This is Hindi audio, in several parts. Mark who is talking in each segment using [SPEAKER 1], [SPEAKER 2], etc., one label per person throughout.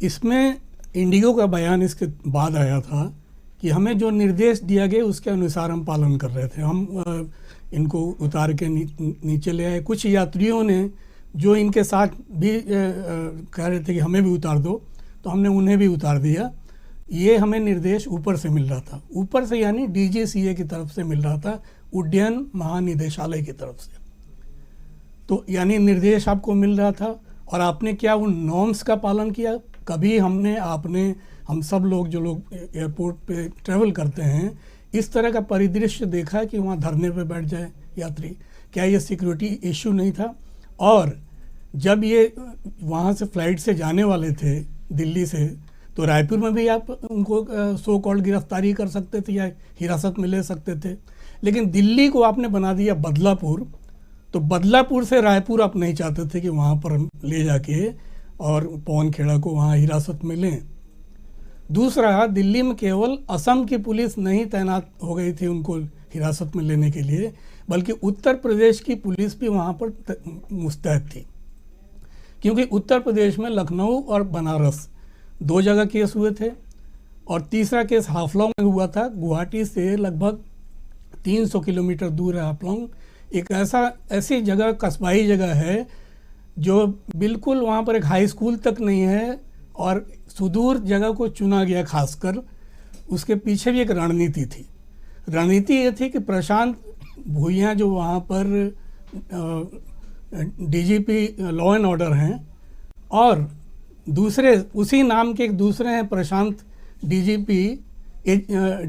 [SPEAKER 1] इसमें इंडिगो का बयान इसके बाद आया था कि हमें जो निर्देश दिया गया उसके अनुसार हम पालन कर रहे थे। हम इनको उतार के नीचे ले आए। कुछ यात्रियों ने जो इनके साथ भी कह रहे थे कि हमें भी उतार दो, तो हमने उन्हें भी उतार दिया। ये हमें निर्देश ऊपर से मिल रहा था, ऊपर से यानी DGCA की तरफ से मिल रहा था, उड्डयन महानिदेशालय की तरफ से। तो यानी निर्देश आपको मिल रहा था और आपने क्या उन नॉर्म्स का पालन किया? कभी हम सब लोग जो लोग एयरपोर्ट पे ट्रैवल करते हैं, इस तरह का परिदृश्य देखा कि वहाँ धरने पे बैठ जाए यात्री? क्या ये सिक्योरिटी इशू नहीं था? और जब ये वहाँ से फ्लाइट से जाने वाले थे दिल्ली से, तो रायपुर में भी आप उनको सो कॉल्ड गिरफ्तारी कर सकते थे या हिरासत में ले सकते थे। लेकिन दिल्ली को आपने बना दिया बदलापुर, तो बदलापुर से रायपुर आप नहीं चाहते थे कि वहाँ पर ले जाके और पवन खेड़ा को वहाँ हिरासत में लें। दूसरा, दिल्ली में केवल असम की पुलिस नहीं तैनात हो गई थी उनको हिरासत में लेने के लिए, बल्कि उत्तर प्रदेश की पुलिस भी वहाँ पर मुस्तैद थी। क्योंकि उत्तर प्रदेश में लखनऊ और बनारस 2 जगह केस हुए थे और तीसरा केस हाफलॉन्ग में हुआ था। गुवाहाटी से लगभग 300 किलोमीटर दूर है हाफलॉन्ग। एक ऐसी जगह, कस्बाई जगह है जो बिल्कुल वहाँ पर एक हाई स्कूल तक नहीं है और सुदूर जगह को चुना गया खासकर। उसके पीछे भी एक रणनीति थी। रणनीति ये थी कि प्रशांत भूइयाँ जो वहाँ पर DGP लॉ एंड ऑर्डर हैं, और दूसरे उसी नाम के एक दूसरे हैं प्रशांत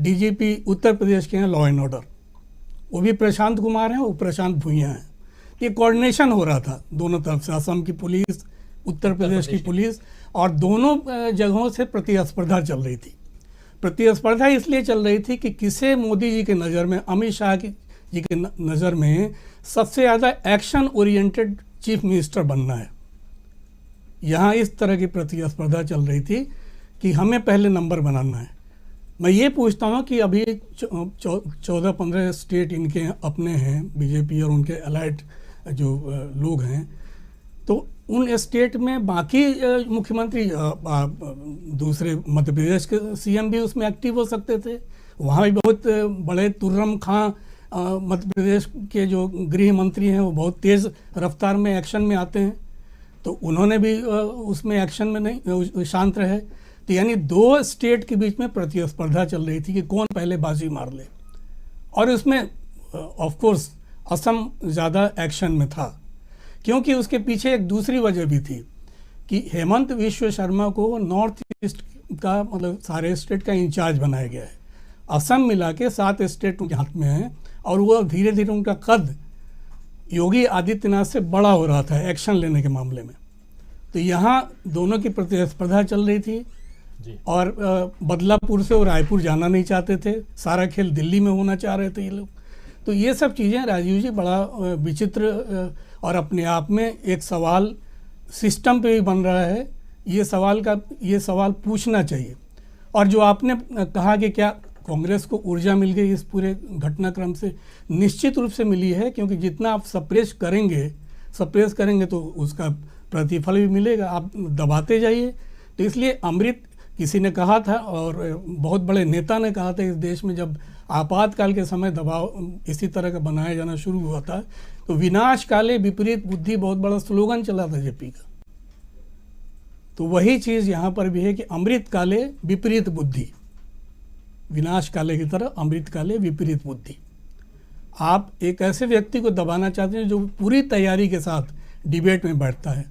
[SPEAKER 1] DGP उत्तर प्रदेश के हैं लॉ एंड ऑर्डर। वो भी प्रशांत कुमार हैं, वो प्रशांत भूइयाँ हैं। ये कोऑर्डिनेशन हो रहा था दोनों तरफ से, असम की पुलिस, उत्तर प्रदेश की पुलिस, और दोनों जगहों से प्रतिस्पर्धा चल रही थी। प्रतिस्पर्धा इसलिए चल रही थी कि किसे मोदी जी के नज़र में, अमित शाह जी के नज़र में सबसे ज़्यादा एक्शन ओरिएंटेड चीफ मिनिस्टर बनना है। यहाँ इस तरह की प्रतिस्पर्धा चल रही थी कि हमें पहले नंबर बनाना है। मैं ये पूछता हूँ कि अभी 14-15 स्टेट इनके अपने हैं, बीजेपी और उनके अलाइड जो लोग हैं, तो उन स्टेट में बाकी मुख्यमंत्री, दूसरे मध्य प्रदेश के CM भी उसमें एक्टिव हो सकते थे। वहाँ भी बहुत बड़े तुर्रम खां मध्य प्रदेश के जो गृह मंत्री हैं, वो बहुत तेज़ रफ्तार में एक्शन में आते हैं, तो उन्होंने भी उसमें एक्शन में नहीं, शांत रहे। तो यानी 2 स्टेट के बीच में प्रतिस्पर्धा चल रही थी कि कौन पहले बाजी मार ले। और उसमें ऑफ कोर्स असम ज़्यादा एक्शन में था, क्योंकि उसके पीछे एक दूसरी वजह भी थी कि हेमंत विश्व शर्मा को नॉर्थ ईस्ट का, मतलब सारे स्टेट का इंचार्ज बनाया गया है। असम मिला के 7 स्टेट उनके हाथ में हैं और वो धीरे धीरे उनका कद योगी आदित्यनाथ से बड़ा हो रहा था एक्शन लेने के मामले में। तो यहाँ दोनों की प्रतिस्पर्धा चल रही थी जी। और बदलापुर से वो रायपुर जाना नहीं चाहते थे, सारा खेल दिल्ली में होना चाह रहे थे ये लोग। तो ये सब चीज़ें राजीव जी बड़ा विचित्र और अपने आप में एक सवाल सिस्टम पे भी बन रहा है। ये सवाल पूछना चाहिए। और जो आपने कहा कि क्या कांग्रेस को ऊर्जा मिल गई इस पूरे घटनाक्रम से, निश्चित रूप से मिली है, क्योंकि जितना आप सप्रेस करेंगे तो उसका प्रतिफल भी मिलेगा। आप दबाते जाइए। तो इसलिए अमृत, किसी ने कहा था और बहुत बड़े नेता ने कहा था, इस देश में जब आपातकाल के समय दबाव इसी तरह का बनाया जाना शुरू हुआ था, तो विनाश काले विपरीत बुद्धि बहुत बड़ा स्लोगन चला था जेपी का। तो वही चीज़ यहाँ पर भी है कि अमृत काले विपरीत बुद्धि, विनाश काले की तरह अमृत काले विपरीत बुद्धि। आप एक ऐसे व्यक्ति को दबाना चाहते हैं जो पूरी तैयारी के साथ डिबेट में बैठता है।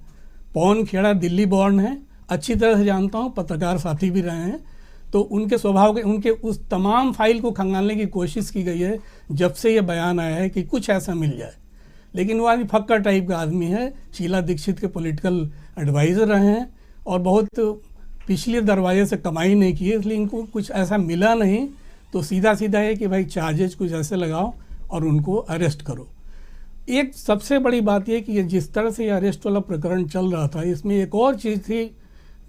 [SPEAKER 1] पवन खेड़ा दिल्ली बॉर्न है, अच्छी तरह से जानता हूँ, पत्रकार साथी भी रहे हैं। तो उनके स्वभाव के, उनके उस तमाम फाइल को खंगालने की कोशिश की गई है जब से ये बयान आया है कि कुछ ऐसा मिल जाए। लेकिन वो आदमी फक्का टाइप का आदमी है, शीला दीक्षित के पॉलिटिकल एडवाइज़र रहे हैं और बहुत पिछले दरवाजे से कमाई नहीं की है, इसलिए इनको कुछ ऐसा मिला नहीं। तो सीधा है कि भाई चार्जेस कुछ ऐसे लगाओ और उनको अरेस्ट करो। एक सबसे बड़ी बात यह कि ये जिस तरह से ये अरेस्ट वाला प्रकरण चल रहा था, इसमें एक और चीज़ थी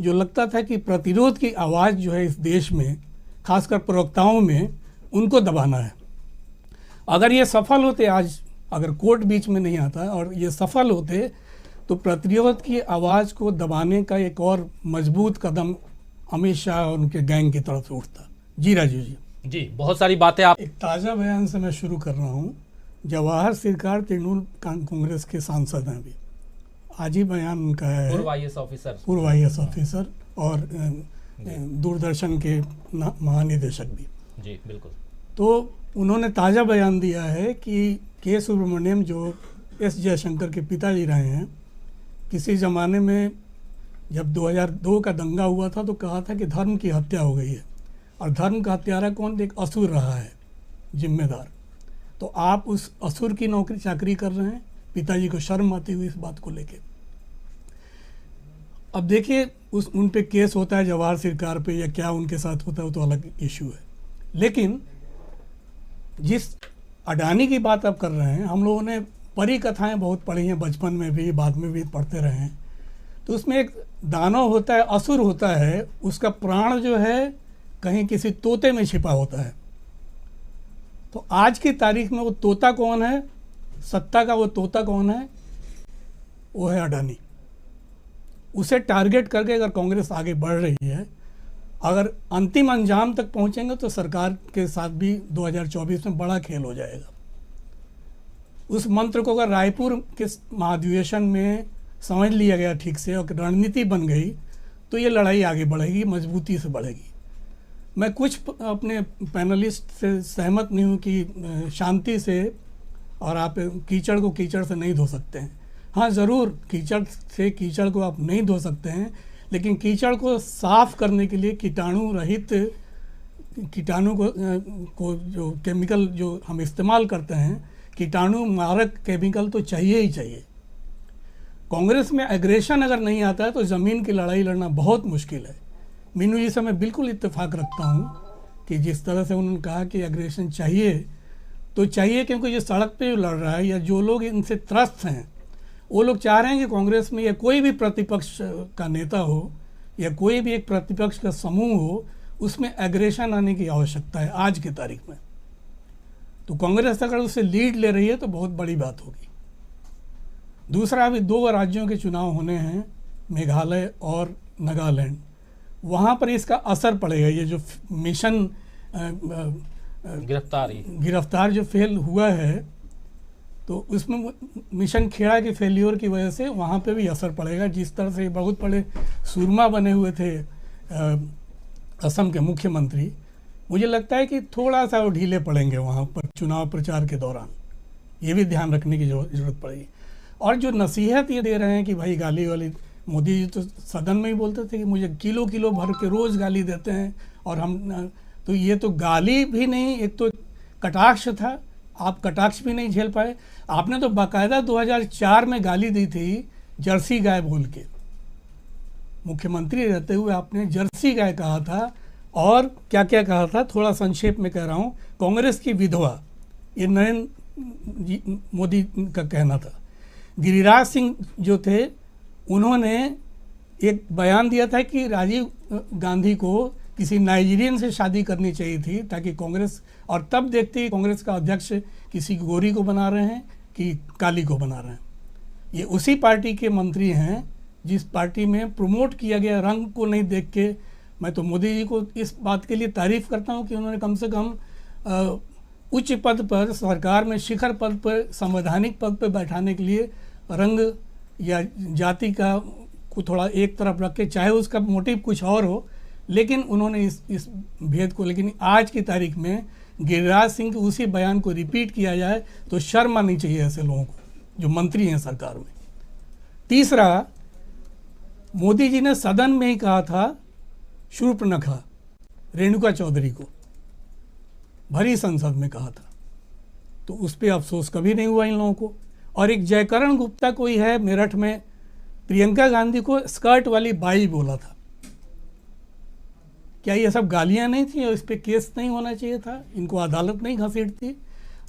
[SPEAKER 1] जो लगता था कि प्रतिरोध की आवाज़ जो है इस देश में, खासकर प्रवक्ताओं में, उनको दबाना है। अगर ये सफल होते, आज अगर कोर्ट बीच में नहीं आता और ये सफल होते, तो प्रतिरोध की आवाज़ को दबाने का एक और मजबूत कदम अमित शाह और उनके गैंग की तरफ से उठता। जी राजू जी।
[SPEAKER 2] जी, बहुत सारी बातें आप।
[SPEAKER 1] एक ताज़ा बयान से मैं शुरू कर रहा हूँ। जवाहर सरकार तृणमूल कांग्रेस के सांसद हैं अभी, आज ही बयान उनका है,
[SPEAKER 2] पूर्व IAS ऑफिसर
[SPEAKER 1] और दूरदर्शन के महानिदेशक भी।
[SPEAKER 2] जी बिल्कुल।
[SPEAKER 1] तो उन्होंने ताज़ा बयान दिया है कि के सुब्रमण्यम जो एस जयशंकर के पिताजी रहे हैं, किसी ज़माने में जब 2002 का दंगा हुआ था तो कहा था कि धर्म की हत्या हो गई है, और धर्म का हत्यारा कौन? एक असुर रहा है जिम्मेदार। तो आप उस असुर की नौकरी चाकरी कर रहे हैं। पिताजी को शर्म आती हुई इस बात को लेके। अब देखिए उन पे केस होता है जवाहर सरकार पे या क्या उनके साथ होता है, वो तो अलग इशू है। लेकिन जिस अडानी की बात आप कर रहे हैं, हम लोगों ने परी कथाएं बहुत पढ़ी हैं, बचपन में भी बाद में भी पढ़ते रहे हैं। तो उसमें एक दानव होता है, असुर होता है, उसका प्राण जो है कहीं किसी तोते में छिपा होता है। तो आज की तारीख में वो तोता कौन है? सत्ता का वो तोता कौन है? वो है अडानी। उसे टारगेट करके अगर कांग्रेस आगे बढ़ रही है, अगर अंतिम अंजाम तक पहुंचेंगे तो सरकार के साथ भी 2024 में बड़ा खेल हो जाएगा। उस मंत्र को अगर रायपुर के महाधिवेशन में समझ लिया गया ठीक से और रणनीति बन गई तो ये लड़ाई आगे बढ़ेगी, मजबूती से बढ़ेगी। मैं कुछ अपने पैनलिस्ट से सहमत नहीं हूँ कि शांति से, और आप कीचड़ को कीचड़ से नहीं धो सकते हैं। हाँ ज़रूर, कीचड़ से कीचड़ को आप नहीं धो सकते हैं, लेकिन कीचड़ को साफ करने के लिए कीटाणु रहित, कीटाणु को जो केमिकल जो हम इस्तेमाल करते हैं, कीटाणु मारक केमिकल तो चाहिए ही चाहिए। कांग्रेस में एग्रेशन अगर नहीं आता है तो ज़मीन की लड़ाई लड़ना बहुत मुश्किल है। मीनू जी से मैं बिल्कुल इत्तेफाक रखता हूँ कि जिस तरह से उन्होंने कहा कि एग्रेशन चाहिए तो चाहिए, क्योंकि ये सड़क पे जो लड़ रहा है या जो लोग इनसे त्रस्त हैं, वो लोग चाह रहे हैं कि कांग्रेस में या कोई भी प्रतिपक्ष का नेता हो या कोई भी एक प्रतिपक्ष का समूह हो, उसमें एग्रेशन आने की आवश्यकता है आज की तारीख में। तो कांग्रेस अगर उससे लीड ले रही है तो बहुत बड़ी बात होगी। दूसरा, अभी 2 राज्यों के चुनाव होने हैं, मेघालय और नागालैंड। वहाँ पर इसका असर पड़ेगा। ये जो मिशन गिरफ्तार जो फेल हुआ है, तो उसमें मिशन खेड़ा के फेल्योर की वजह से वहाँ पे भी असर पड़ेगा। जिस तरह से बहुत बड़े सूरमा बने हुए थे असम के मुख्यमंत्री, मुझे लगता है कि थोड़ा सा वो ढीले पड़ेंगे वहाँ पर चुनाव प्रचार के दौरान। ये भी ध्यान रखने की जरूरत पड़ेगी। और जो नसीहत ये दे रहे हैं कि भाई गाली वाली, मोदी जी तो सदन में ही बोलते थे कि मुझे किलो किलो भर के रोज़ गाली देते हैं, और हम तो ये तो गाली भी नहीं, एक तो कटाक्ष था, आप कटाक्ष भी नहीं झेल पाए। आपने तो बाकायदा 2004 में गाली दी थी जर्सी गाय बोल के, मुख्यमंत्री रहते हुए आपने जर्सी गाय कहा था। और क्या क्या कहा था, थोड़ा संक्षेप में कह रहा हूँ। कांग्रेस की विधवा, ये नरेंद्र मोदी का कहना था। गिरिराज सिंह जो थे, उन्होंने एक बयान दिया था कि राजीव गांधी को किसी नाइजीरियन से शादी करनी चाहिए थी ताकि कांग्रेस, और तब देखते ही कांग्रेस का अध्यक्ष किसी गोरी को बना रहे हैं कि काली को बना रहे हैं। ये उसी पार्टी के मंत्री हैं जिस पार्टी में प्रमोट किया गया रंग को नहीं देख के। मैं तो मोदी जी को इस बात के लिए तारीफ़ करता हूं कि उन्होंने कम से कम उच्च पद पर, सरकार में शिखर पद पर, संवैधानिक पद पर बैठाने के लिए रंग या जाति का को थोड़ा एक तरफ रख के, चाहे उसका मोटिव कुछ और हो, लेकिन उन्होंने इस भेद को, लेकिन आज की तारीख में गिरिराज सिंह के उसी बयान को रिपीट किया जाए तो शर्म आनी चाहिए ऐसे लोगों को जो मंत्री हैं सरकार में। तीसरा, मोदी जी ने सदन में ही कहा था शूर्पणखा रेणुका चौधरी को, भरी संसद में कहा था, तो उस पर अफसोस कभी नहीं हुआ इन लोगों को। और एक जयकरण गुप्ता कोई है मेरठ में, प्रियंका गांधी को स्कर्ट वाली बाई बोला था। क्या ये सब गालियां नहीं थी और इस पर केस नहीं होना चाहिए था? इनको अदालत नहीं घसीटती?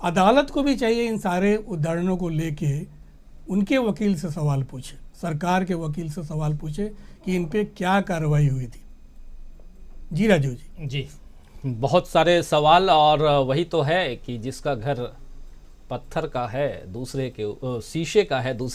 [SPEAKER 1] अदालत को भी चाहिए इन सारे उदाहरणों को लेके उनके वकील से सवाल पूछे, सरकार के वकील से सवाल पूछे कि इन पे क्या कार्रवाई हुई थी। जी राजू जी।
[SPEAKER 2] जी, बहुत सारे सवाल, और वही तो है कि जिसका घर पत्थर का है, दूसरे के शीशे का है, दूसरे